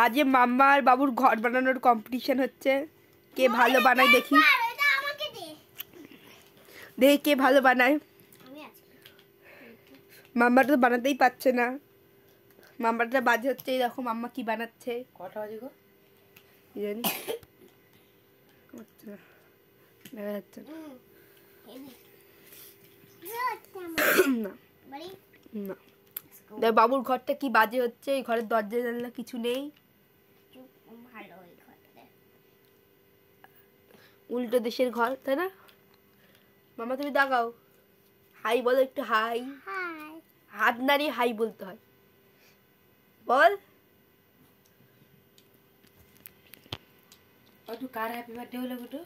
আজ মাম্মা আর বাবুর ঘর বানানোর কম্পিটিশন হচ্ছে, কে ভালো বানায় দেখি, দেখি কে ভালো বানায়। মাম্মাটা তো বানাতেই পারছে না, মাম্মাটা বাজে হচ্ছে। এই দেখো মাম্মা কি বানাচ্ছে। কটা বাজে গো জানি দেখা যাচ্ছে না। না বাবুর ঘরটা কি বাজে হচ্ছে, এই ঘরের দরজা জানলা কিছু নেই, উল্টো দেশের ঘর, তাই না মামা? তুমি দেখাও, হাই বলো একটু, হাই। হাত নাড়িয়ে হাই বলতে হয়, বল। কার হ্যাপি বার্থডে হলো গোটু?